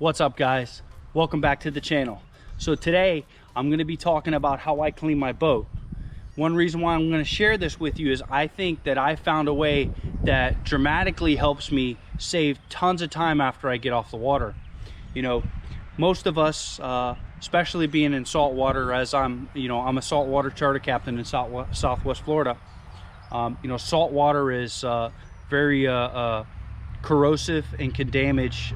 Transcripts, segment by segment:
What's up, guys? Welcome back to the channel. So today I'm going to be talking about how I clean my boat. One reason why I'm going to share this with you is I think that I found a way that dramatically helps me save tons of time after I get off the water. You know, most of us, especially being in saltwater, as I'm a saltwater charter captain in Southwest Florida. Saltwater is very corrosive and can damage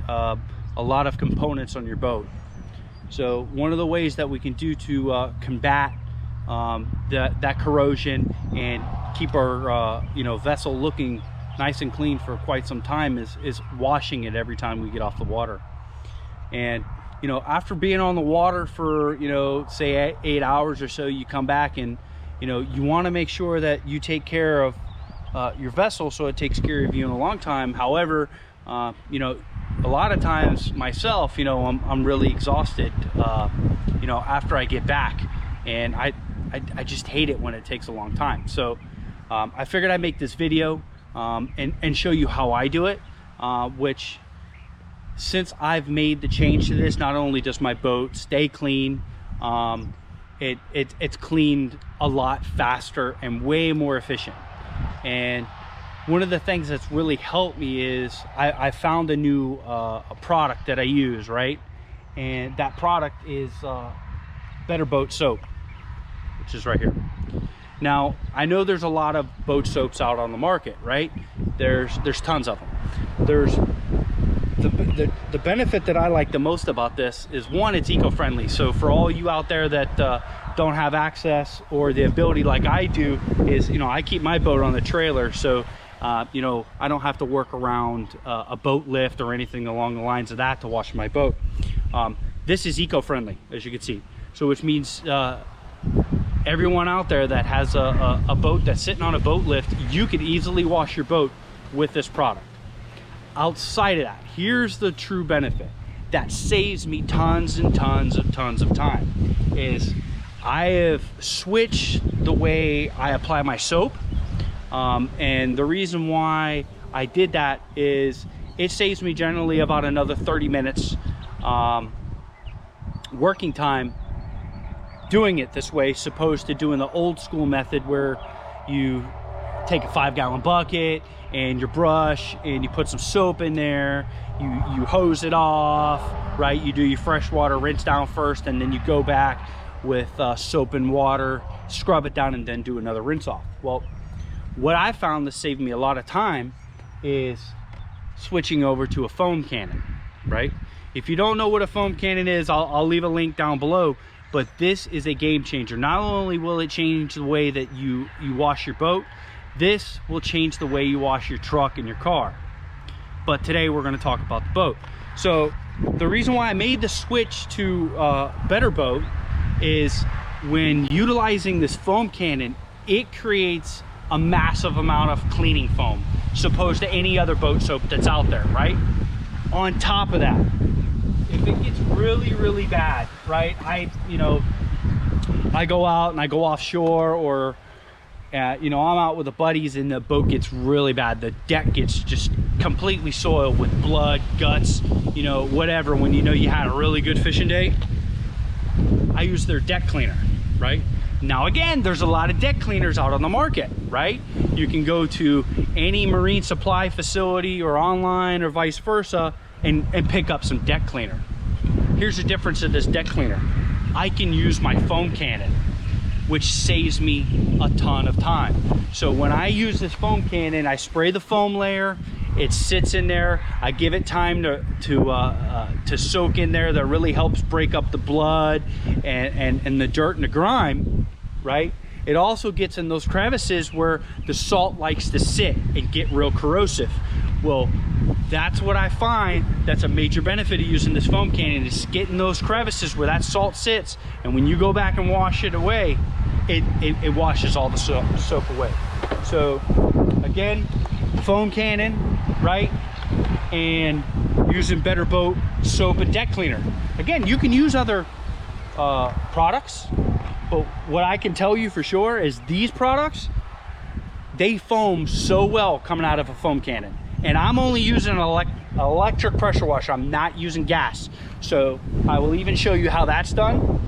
a lot of components on your boat. So one of the ways that we can do to combat that corrosion and keep our vessel looking nice and clean for quite some time is washing it every time we get off the water. And after being on the water for say 8 hours or so, you come back and you want to make sure that you take care of your vessel so it takes care of you in a long time. However, a lot of times myself, I'm really exhausted after I get back, and I just hate it when it takes a long time. So I figured I'd make this video and show you how I do it, which, since I've made the change to this, not only does my boat stay clean, it's cleaned a lot faster and way more efficient. And one of the things that's really helped me is I found a new a product that I use, right? And that product is Better Boat Soap, which is right here. Now, I know there's a lot of boat soaps out on the market, right? There's tons of them. There's the benefit that I like the most about this is, one, it's eco-friendly. So for all you out there that don't have access or the ability like I do, is I keep my boat on the trailer, so I don't have to work around a boat lift or anything along the lines of that to wash my boat. This is eco-friendly, as you can see. So which means everyone out there that has a boat that's sitting on a boat lift, you can easily wash your boat with this product. Outside of that, here's the true benefit that saves me tons and tons of time, is I have switched the way I apply my soap. And the reason why I did that is it saves me generally about another 30 minutes working time doing it this way, opposed to doing the old school method where you take a 5-gallon bucket and your brush and you put some soap in there, you hose it off, right? You do your fresh water rinse down first, and then you go back with soap and water, scrub it down, and then do another rinse off. Well, what I found to save me a lot of time is switching over to a foam cannon, right? If you don't know what a foam cannon is, I'll leave a link down below, but this is a game changer. Not only will it change the way that you wash your boat, this will change the way you wash your truck and your car. But today we're going to talk about the boat. So the reason why I made the switch to Better Boat is, when utilizing this foam cannon, it creates a massive amount of cleaning foam, opposed to any other boat soap that's out there, right? On top of that, if it gets really bad, right? I go out and I go offshore, or I'm out with the buddies and the boat gets really bad. The deck gets just completely soiled with blood, guts, whatever. When you had a really good fishing day, I use their deck cleaner, right? Now, again, there's a lot of deck cleaners out on the market, right? You can go to any marine supply facility or online or vice versa and pick up some deck cleaner. Here's the difference of this deck cleaner. I can use my foam cannon, which saves me a ton of time. So when I use this foam cannon, I spray the foam layer, it sits in there, I give it time to soak in there. That really helps break up the blood and the dirt and the grime, right? It also gets in those crevices where the salt likes to sit and get real corrosive. Well, that's what I find that's a major benefit of using this foam cannon, is getting those crevices where that salt sits, and when you go back and wash it away, it washes all the soap away. So again, foam cannon, right? And using Better Boat Soap and deck cleaner. Again, you can use other products, but what I can tell you for sure is these products, they foam so well coming out of a foam cannon. And I'm only using an electric pressure washer. I'm not using gas. So I will even show you how that's done.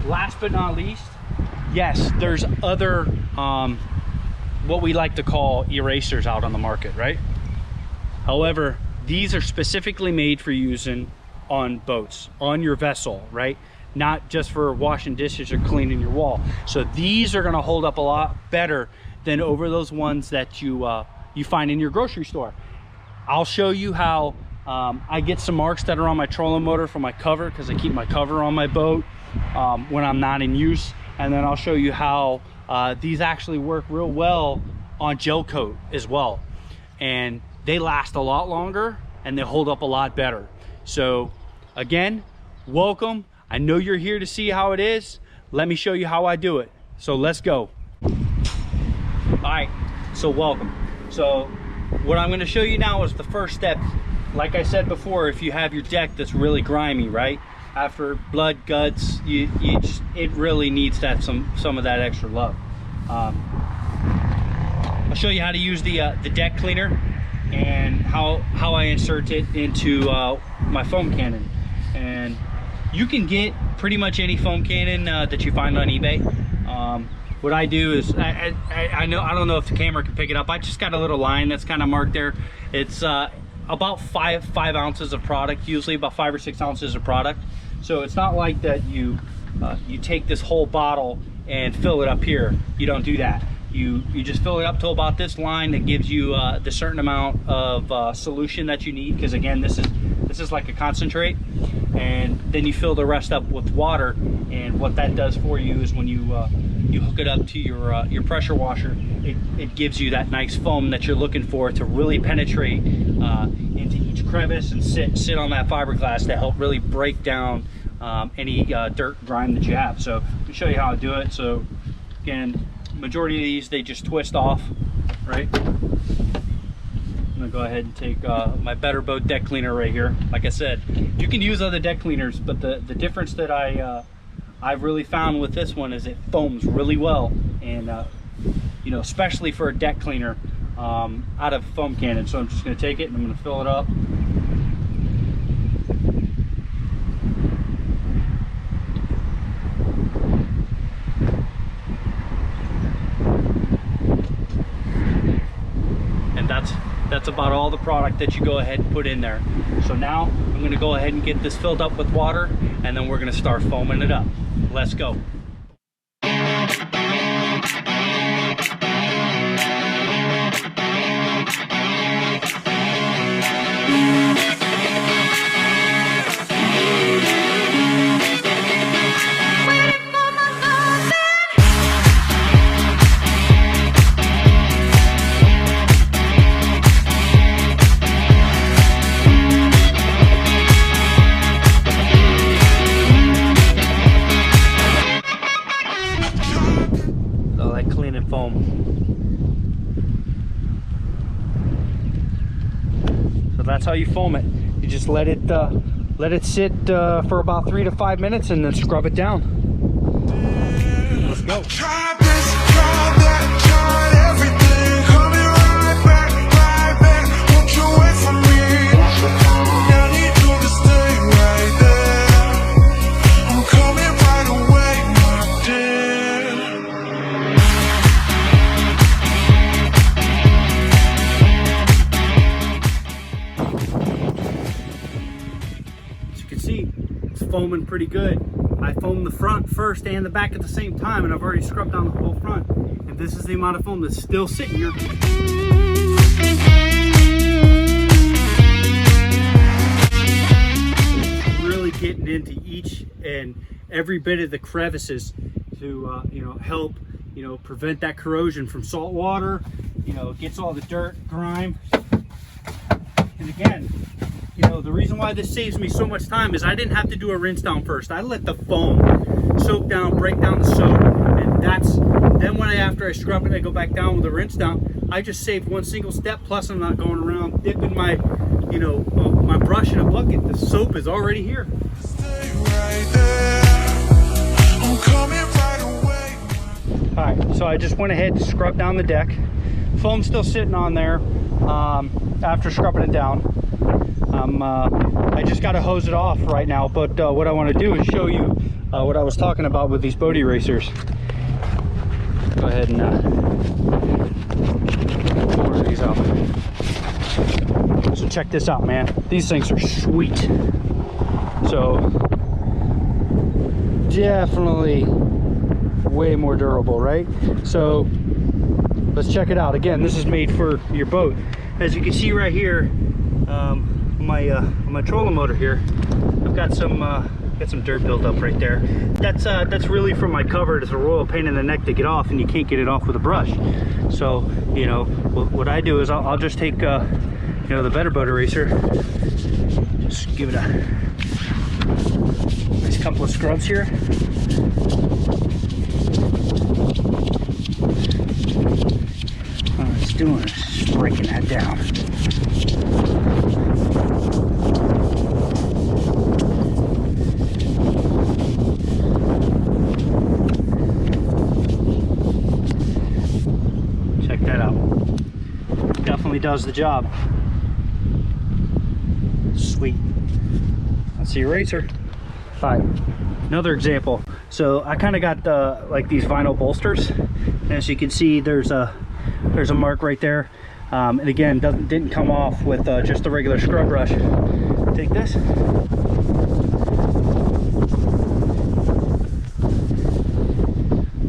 Last but not least, yes, there's other what we like to call erasers out on the market, right? However, these are specifically made for using on boats, on your vessel, right? Not just for washing dishes or cleaning your wall. So these are gonna hold up a lot better than over those ones that you find in your grocery store. I'll show you how I get some marks that are on my trolling motor for my cover, because I keep my cover on my boat when I'm not in use. And then I'll show you how these actually work real well on gel coat as well. And they last a lot longer and they hold up a lot better. So again, welcome. I know you're here to see how it is. Let me show you how I do it. So let's go. All right, so welcome. So what I'm gonna show you now is the first step. Like I said before, if you have your deck that's really grimy, right? After blood, guts, it really needs to have some of that extra love. I'll show you how to use the deck cleaner and how I insert it into my foam cannon. And you can get pretty much any foam cannon that you find on eBay. What I do is, I don't know if the camera can pick it up. I just got a little line that's kind of marked there. It's about five ounces of product, usually about 5 or 6 ounces of product. So it's not like that you take this whole bottle and fill it up here. You don't do that. You just fill it up to about this line that gives you the certain amount of solution that you need, because again, this is like a concentrate. And then you fill the rest up with water, and what that does for you is when you hook it up to your pressure washer, it gives you that nice foam that you're looking for to really penetrate into each crevice and sit on that fiberglass to help really break down any dirt, grime that you have. So let me show you how I do it. So again, majority of these, they just twist off, right? I'm gonna go ahead and take my Better Boat deck cleaner right here. Like I said, you can use other deck cleaners, but the difference that I've really found with this one is it foams really well, and you know, especially for a deck cleaner out of foam cannon. So I'm just gonna take it and I'm gonna fill it up. That's about all the product that you go ahead and put in there. So now I'm gonna go ahead and get this filled up with water, and then we're gonna start foaming it up. Let's go. That's how you foam it. You just let it sit for about 3 to 5 minutes and then scrub it down. Let's go. Try this, try that, try everything. Coming right back. Won't you wait for me? I need you to stay right there. I'm coming right away, my dear. Foaming pretty good. I foamed the front first and the back at the same time, and I've already scrubbed down the whole front, and this is the amount of foam that's still sitting here. Really getting into each and every bit of the crevices to you know, help, you know, prevent that corrosion from salt water. You know, it gets all the dirt, grime, and again, you know, the reason why this saves me so much time is I didn't have to do a rinse down first. I let the foam soak down, break down the soap, and then after I scrub it, I go back down with a rinse down. I just saved one single step, plus I'm not going around dipping my, you know, my brush in a bucket. The soap is already here. Stay right there. I'm coming right away. All right, so I just went ahead and scrubbed down the deck. Foam's still sitting on there after scrubbing it down. I just got to hose it off right now, but what I want to do is show you what I was talking about with these boat erasers. Go ahead and order these out. So check this out, man. These things are sweet. So definitely way more durable, right? So let's check it out. Again, this is made for your boat. As you can see right here, my trolling motor here, I've got some dirt built up right there. That's really from my cover. It's a royal pain in the neck to get off, and you can't get it off with a brush. So you know what I do is I'll just take you know, the Better Boat Eraser, just give it a nice couple of scrubs here. All it's doing is just breaking that down. Check that out. Definitely does the job. Sweet. That's the eraser. All right, another example. So I kind of got like these vinyl bolsters, and as you can see, there's a mark right there. And again, didn't come off with just a regular scrub brush. Take this.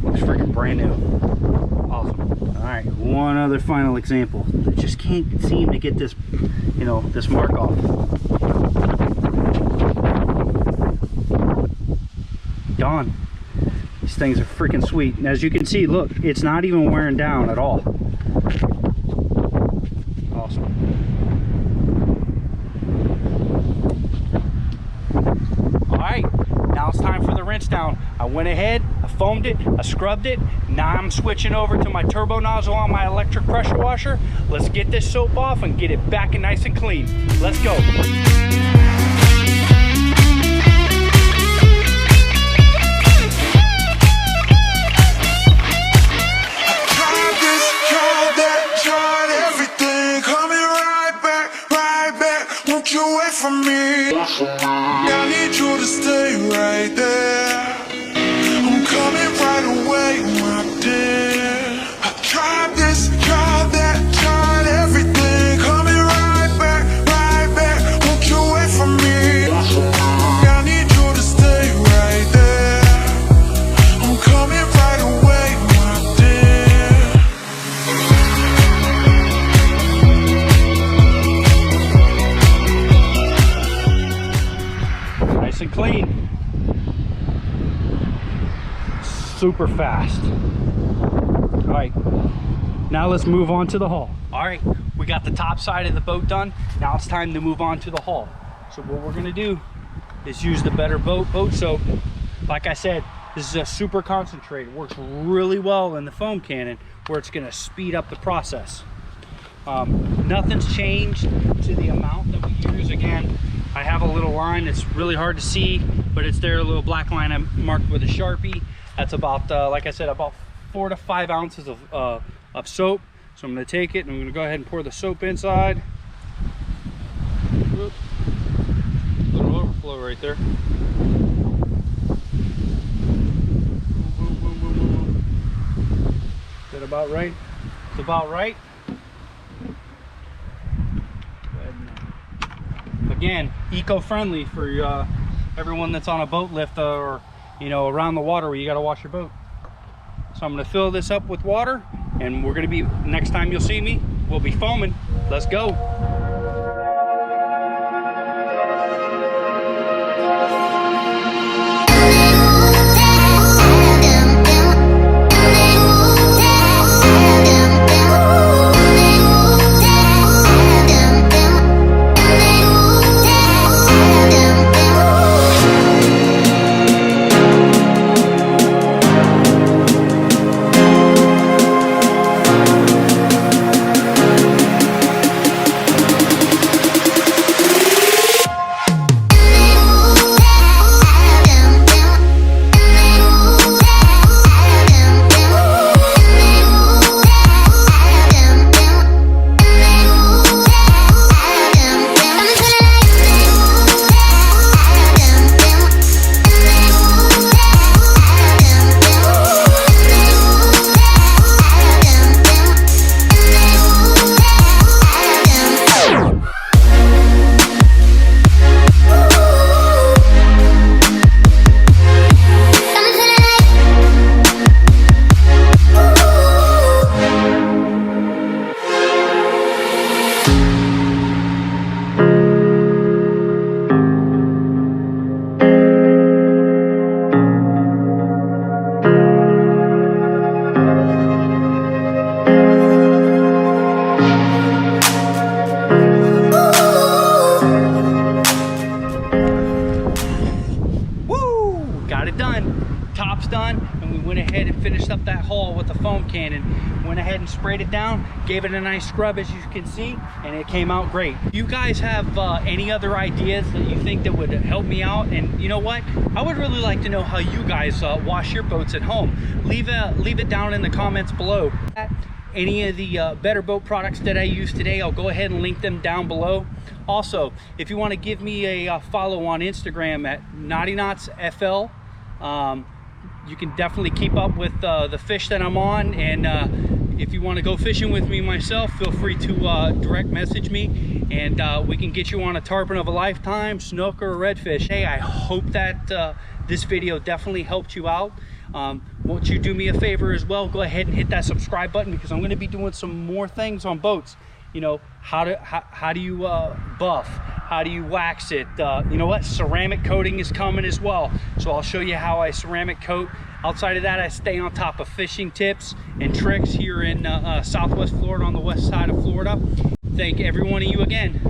Looks freaking brand new. Awesome. All right, one other final example. I just can't seem to get this, you know, this mark off. Done. These things are freaking sweet. And as you can see, look, it's not even wearing down at all. Awesome. All right, now it's time for the rinse down. I went ahead, I foamed it, I scrubbed it. Now I'm switching over to my turbo nozzle on my electric pressure washer. Let's get this soap off and get it back and nice and clean. Let's go. From me, I need you to stay right there. I'm coming right away, my dear. I tried this, tried that, tried everything. Coming right back, won't you wait for me? I need you to stay right there. I'm coming right away, my Nice and clean. Super fast. All right, now let's move on to the hull. All right, we got the top side of the boat done. Now it's time to move on to the hull. So what we're gonna do is use the Better Boat soap. Like I said, this is a super concentrate. It works really well in the foam cannon, where it's gonna speed up the process. Nothing's changed to the amount that we use. Again, I have a little line that's really hard to see, but it's there, a little black line I marked with a Sharpie. That's about, like I said, about 4 to 5 ounces of soap. So I'm gonna take it and I'm gonna go ahead and pour the soap inside. Whoop. Little overflow right there. Is that about right? It's about right. Again, eco-friendly for everyone that's on a boat lift or, you know, around the water where you got to wash your boat. So I'm going to fill this up with water, and we're going to be, next time you'll see me, we'll be foaming. Let's go. done, and we went ahead and finished up that hull with the foam cannon. Went ahead and sprayed it down, gave it a nice scrub, as you can see, and it came out great. If you guys have any other ideas that you think that would help me out, and you know what, I would really like to know how you guys wash your boats at home. Leave it down in the comments below. Any of the Better Boat products that I use today, I'll go ahead and link them down below. Also, if you want to give me a follow on Instagram at Knotty Knots FL, you can definitely keep up with the fish that I'm on. And if you want to go fishing with me myself, feel free to direct message me, and we can get you on a tarpon of a lifetime, snook, or a redfish. Hey, I hope that this video definitely helped you out. Won't you do me a favor as well? Go ahead and hit that subscribe button, because I'm going to be doing some more things on boats. You know, how do you buff? How do you wax it? You know what? Ceramic coating is coming as well. So I'll show you how I ceramic coat. Outside of that, I stay on top of fishing tips and tricks here in Southwest Florida, on the west side of Florida. Thank every one of you again.